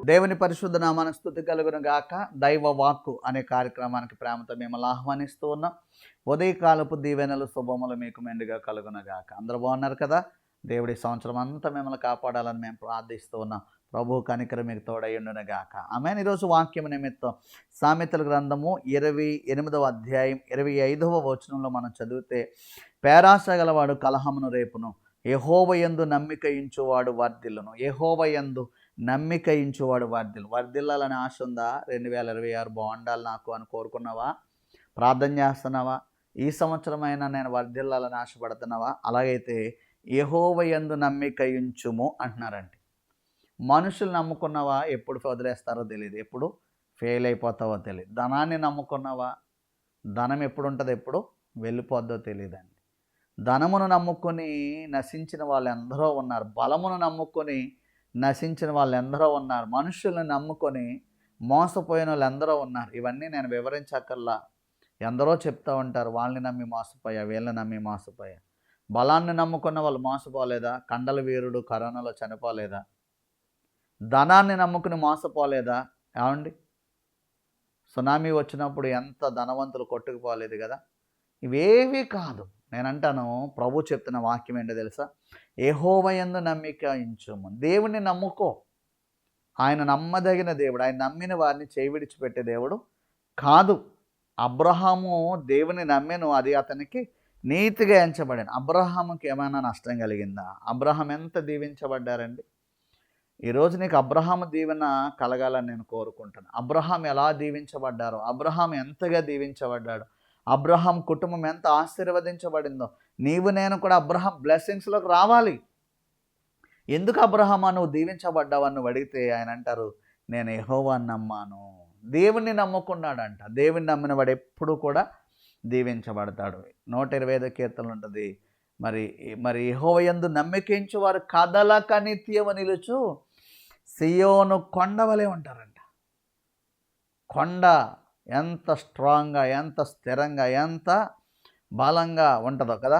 దేవుని పరిశుద్ధ నామానికి స్తుతి కలుగును గాక. దైవ వాక్కు అనే కార్యక్రమానికి ప్రేమతో మిమ్మల్ని ఆహ్వానిస్తూ ఉన్నాం. ఉదయకాలపు దీవెనలు శుభములు మీకు మెండుగా కలుగును గాక. అందరూ బాగున్నారు కదా? దేవుడి సంవత్సరం అంతా మిమ్మల్ని కాపాడాలని మేము ప్రార్థిస్తూ ఉన్నాం. ప్రభు కనికరం మీకు తోడయ్యుండును గాక. ఆమేన్. ఈరోజు వాక్యం నిమిత్తం సామెతల గ్రంథము 28వ అధ్యాయం 25వ వచనంలో మనం చదివితే, పేరాశ గలవాడు కలహమును రేపును, యెహోవాయందు నమ్మిక ఉంచువాడు వర్ధిల్లును. యెహోవాయందు నమ్మిక ఉంచువాడు వర్ధిల్లాలని ఆశ ఉందా? 2026 బాగుండాలి నాకు అని కోరుకున్నావా? ప్రార్థన చేస్తున్నావా? ఈ సంవత్సరమైనా నేను వర్ధిల్లాలని ఆశపడుతున్నావా? అలాగైతే యెహోవాయందు నమ్మిక ఉంచుము అంటున్నారండి. మనుషులు నమ్ముకున్నావా? ఎప్పుడు వదిలేస్తారో తెలియదు, ఎప్పుడు ఫెయిల్ అయిపోతావో తెలియదు. ధనాన్ని నమ్ముకున్నావా? ధనం ఎప్పుడు ఉంటుంది, ఎప్పుడు వెళ్ళిపోద్దో తెలియదండి. ధనమును నమ్ముకొని నశించిన వాళ్ళు ఎందరో ఉన్నారు. బలమును నమ్ముకొని నశించిన వాళ్ళు ఎందరో ఉన్నారు. మనుషులను నమ్ముకొని మోసపోయిన వాళ్ళు ఎందరో ఉన్నారు. ఇవన్నీ నేను వివరించక్కర్లా, ఎందరో చెప్తూ ఉంటారు. వాళ్ళని నమ్మి మోసపోయా, వీళ్ళని నమ్మి మోసపోయా. బలాన్ని నమ్ముకున్న వాళ్ళు మోసపోలేదా? కండల వీరుడు కరోనాలో చనిపోలేదా? ధనాన్ని నమ్ముకుని మోసపోలేదా? ఏమండి, సునామీ వచ్చినప్పుడు ఎంత ధనవంతులు కొట్టుకుపోలేదు కదా? ఇవేవి కాదు. నేనంటాను, ప్రభు చెప్తున్న వాక్యం ఏంటో తెలుసా? యెహోవాయందు నమ్మిక ఉంచుము. దేవుణ్ణి నమ్ముకో. ఆయన నమ్మదగిన దేవుడు. ఆయన నమ్మిన వారిని చేయి విడిచిపెట్టే దేవుడు కాదు. అబ్రహాము దేవుని నమ్మెను, అది అతనికి నీతిగా ఎంచబడాను. అబ్రహాముకి ఏమైనా నష్టం కలిగిందా? అబ్రహాం ఎంత దీవించబడ్డారండి. ఈరోజు నీకు అబ్రహాము దీవెన కలగాలని నేను కోరుకుంటాను. అబ్రహాం ఎలా దీవించబడ్డారో, అబ్రహాం ఎంతగా దీవించబడ్డాడు, అబ్రహాం కుటుంబం ఎంత ఆశీర్వదించబడిందో, నీవు నేను కూడా అబ్రహాం బ్లెస్సింగ్స్లోకి రావాలి. ఎందుకు అబ్రహామా నువ్వు దీవించబడ్డావని నువ్వు అడిగితే ఆయన అంటారు, నేను యెహోవాను నమ్మాను. దేవుణ్ణి నమ్ముకున్నాడంట. దేవుని నమ్మిన వాడు ఎప్పుడు కూడా దీవించబడతాడు. 125 కీర్తనలు ఉంటుంది. మరి యెహోవాయందు నమ్మికించు వారు కదలక నిత్యము నిలుచు సియోను కొండవలే ఉంటారంట. కొండ ఎంత స్ట్రాంగ్గా, ఎంత స్థిరంగా, ఎంత బలంగా ఉంటుందో కదా.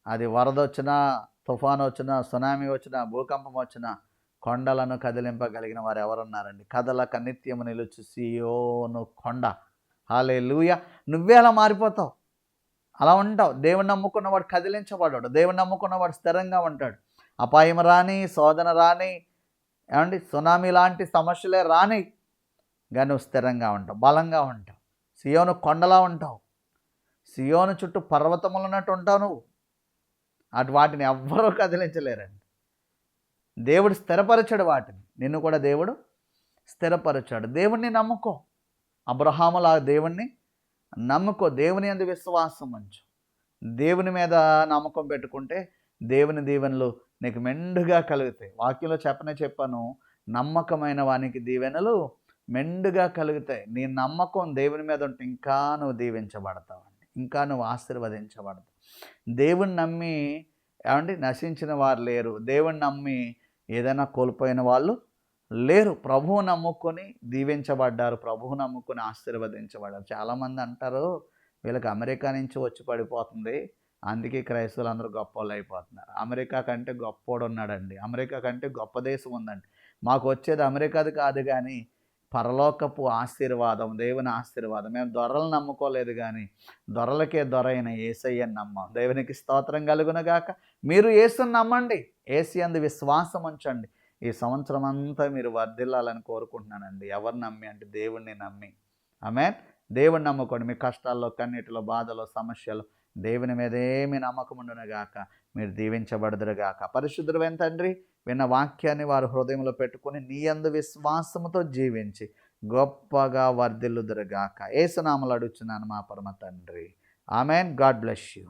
అది వరద వచ్చినా, తుఫాను వచ్చినా, సునామీ వచ్చినా, భూకంపం వచ్చినా కొండలను కదిలింపగలిగిన వారు ఎవరున్నారండి? కదలక నిత్యము నిలుచు సియోను కొండ. హల్లెలూయా. నువ్వే అలా మారిపోతావు, అలా ఉంటావు. దేవుని నమ్ముకున్నవాడు కదిలించబడ్డాడు. దేవుని నమ్ముకున్నవాడు స్థిరంగా ఉంటాడు. అపాయం రాని, శోధన రాని, ఏమండి, సునామీ లాంటి సమస్యలే రాని, కానీ నువ్వు స్థిరంగా ఉంటావు, బలంగా ఉంటావు. సియోను కొండలా ఉంటావు. సియోను చుట్టూ పర్వతములు ఉన్నట్టు ఉంటావు నువ్వు. వాటిని ఎవ్వరూ కదిలించలేరండి. దేవుడు స్థిరపరచాడు వాటిని. నిన్ను కూడా దేవుడు స్థిరపరచాడు. దేవుణ్ణి నమ్ముకో. అబ్రహాములా దేవుణ్ణి నమ్ముకో. దేవుని యందు విశ్వాసం ఉంచు. దేవుని మీద నమ్మకం పెట్టుకుంటే దేవుని దీవెనలు నీకు మెండుగా కలుగుతాయి. వాక్యంలో చెప్పాను, నమ్మకమైన వానికి దీవెనలు మెండుగా కలుగుతాయి. నీ నమ్మకం దేవుని మీద ఉంటే ఇంకా నువ్వు దీవించబడతావండి, ఇంకా నువ్వు ఆశీర్వదించబడతావు. దేవుని నమ్మి నశించిన వారు లేరు. దేవుని నమ్మి ఏదైనా కోల్పోయిన వాళ్ళు లేరు. ప్రభువు నమ్ముకొని దీవించబడ్డారు, ప్రభువు నమ్ముకొని ఆశీర్వదించబడ్డారు. చాలామంది అంటారు, వీళ్ళకి అమెరికా నుంచి వచ్చి పడిపోతుంది, అందుకే క్రైస్తవులు అందరూ గొప్పవాళ్ళు అయిపోతున్నారు. అమెరికా కంటే గొప్పోడు ఉన్నాడండి. అమెరికా కంటే గొప్ప దేశం ఉందండి. మాకు వచ్చేది అమెరికాది కాదు కానీ పరలోకపు ఆశీర్వాదం, దేవుని ఆశీర్వాదం. మేము దొరలను నమ్ముకోలేదు కానీ దొరలకే దొర అయిన యేసయ్యని నమ్మాం. దేవునికి స్తోత్రం కలుగునుగాక. మీరు యేసుని నమ్మండి, యేసు యందు విశ్వాసం ఉంచండి. ఈ సంవత్సరం అంతా మీరు వర్ధిల్లాలని కోరుకుంటున్నానండి. ఎవరు నమ్మి అంటే దేవుణ్ణి నమ్మి. ఆమేన్. దేవుణ్ణి నమ్ముకోండి. మీ కష్టాల్లో, కన్నీటిలో, బాధలో, సమస్యలు దేవుని మీదేమి నమ్మకం ఉండునుగాక. మీరు దీవించబడుదురుగాక. పరిశుద్ధుడైన తండ్రి, విన్న వాక్యాన్ని వారు హృదయంలో పెట్టుకొని నీ యందు విశ్వాసముతో జీవించి గొప్పగా వర్ధిల్లుదురుగాక. యేసు నామములో అడుగుచున్నాను మా పరమ తండ్రి. ఆమేన్. God bless you.